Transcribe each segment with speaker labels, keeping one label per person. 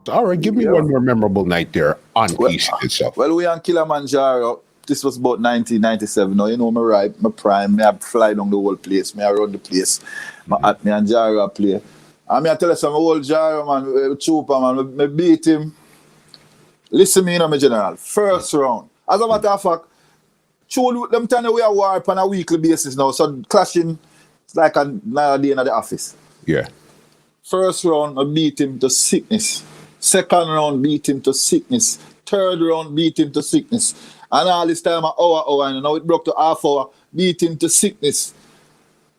Speaker 1: All right, give me one more memorable night there on Pieces itself.
Speaker 2: Well, we on Killamanjaro. This was about 1997. Now, you know, me ride, my prime, me I fly down the whole place, me I run the place. Me and Jaro play. And me I tell you some old Jaro, man, Trooper, man, me beat him. Listen me, you know, my general. First round. As a matter of fact, them time we are war on a weekly basis now, so clashing, it's like another day in the office.
Speaker 1: Yeah.
Speaker 2: First round, I beat him to sickness. Second round, beat him to sickness. Third round, beat him to sickness. And all this time, an hour, and now it broke to half hour, beat him to sickness.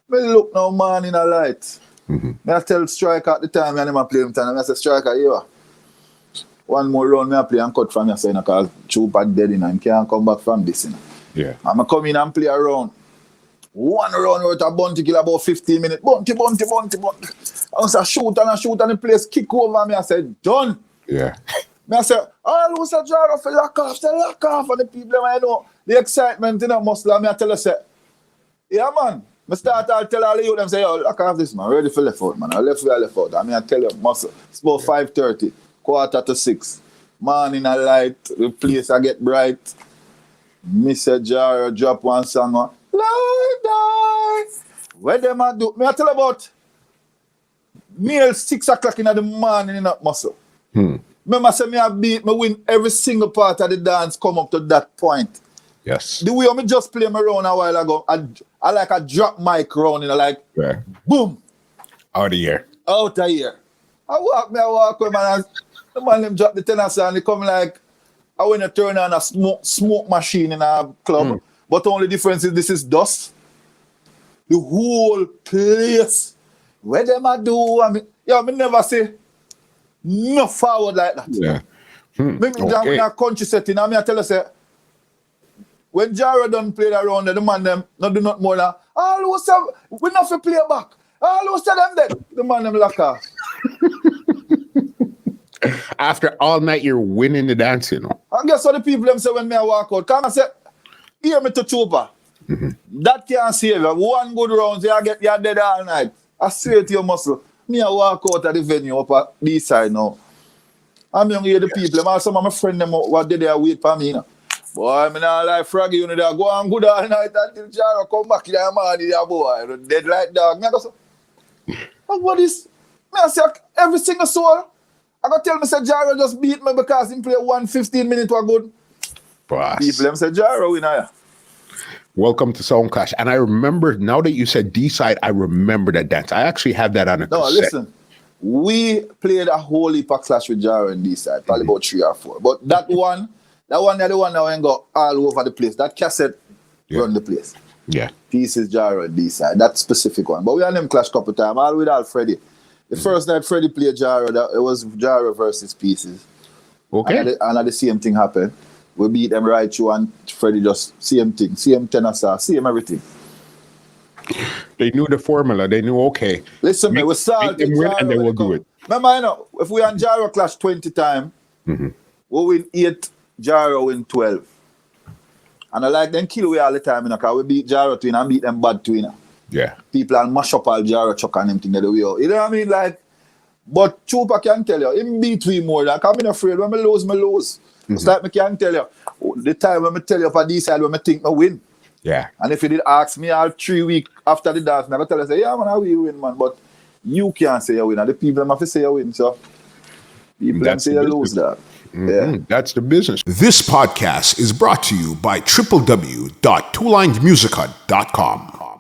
Speaker 2: Me look now, man, in a light. I tell Striker at the time, I never play him time. I say, Striker, here. One more round, I play and cut from you, so, because Trooper dead, and can't come back from this.
Speaker 1: Yeah.
Speaker 2: I'm come in and play a round. One round with a bounty kill about 15 minutes. Bounty. I was a shoot and the place kick over me. I said, done.
Speaker 1: Yeah.
Speaker 2: I said, oh, who's a jar off, lock off. And the people, I know, the excitement, you know, muscle. I tell us, yeah, man. I start to tell all the youth, them say, yo, lock off this, man. Ready for left out, man. I left out. I tell you, muscle. It's about 5:30, 5:45. Morning a light, the place I get bright. Mr. Jaro drop one song on. Lord, where them I do? Me I tell about meal 6 o'clock in the morning in that muscle. Remember, say me win every single part of the dance come up to that point.
Speaker 1: Yes.
Speaker 2: The way I just play me around a while ago, I like a drop mic round, you know, like boom.
Speaker 1: Out of here.
Speaker 2: I walk with man, the man them drop the tenor and they come like I want to turn on a smoke machine in a club. But the only difference is this is dust. The whole place. Where them I do? I never say no forward like that.
Speaker 1: Yeah.
Speaker 2: Maybe when a country setting, I tell you, say, when Jaro done play around, the man them not do not more than we not for play back. All who say them dead, the man them lock off.
Speaker 1: After all night, you're winning the dance, you know.
Speaker 2: And guess what the people them say when me I walk out? Come and say, hear me to Trooper. That can't save you. One good round, you're dead all night. I swear to your muscle. Me I walk out of the venue up at Dee Side now. I'm young here the people. Some of my friends them what did they wait for me, you know. Boy, I not like Froggy, you know, they go on good all night until Jaro come back in the morning, boy. Dead like dog. Me I go so, what is? Me I say, every single soul. I got tell me say Jaro just beat me because he play 1:15 minutes were good.
Speaker 1: Boss.
Speaker 2: People them say Jaro win here.
Speaker 1: Welcome to Sound Clash. And I remember, now that you said Dee Side, I remember that dance. I actually have that on a cassette.
Speaker 2: Listen. We played a whole heap of clash with Jaro and Dee Side, probably about 3 or 4. But that one, the one that went go all over the place. That cassette run the place.
Speaker 1: Yeah.
Speaker 2: Pieces, Jaro and Dee Side. That specific one. But we had them clash couple times, all with Freddie. The first night Freddie played Jaro, it was Jaro versus Pieces.
Speaker 1: Okay.
Speaker 2: And the same thing happened. We beat them right through and Freddie just same thing. Same tenor, same everything.
Speaker 1: They knew the formula. They knew, okay.
Speaker 2: Listen, we start
Speaker 1: them win and they will do it.
Speaker 2: Remember, you know, if we on Jaro clash 20 times, we win 8, Jaro win 12. And I like them kill we all the time, you know, because we beat Jaro twin and beat them bad twin.
Speaker 1: Yeah.
Speaker 2: People and mash up all Jaro chuck and them thing that we all. You know what I mean? Like, but Trooper can tell you, him beat we more. Like, I'm not afraid. When I lose. It's like I can tell you, the time when I tell you for Dee Side when I think I win.
Speaker 1: Yeah.
Speaker 2: And if you did ask me all 3 weeks after the dance, I tell you, say, yeah, man, I will win, man. But you can't say you win. And the people have to say you win. So people can say you lose that. Yeah.
Speaker 1: That's the business.
Speaker 3: This podcast is brought to you by www.twolinesmusica.com.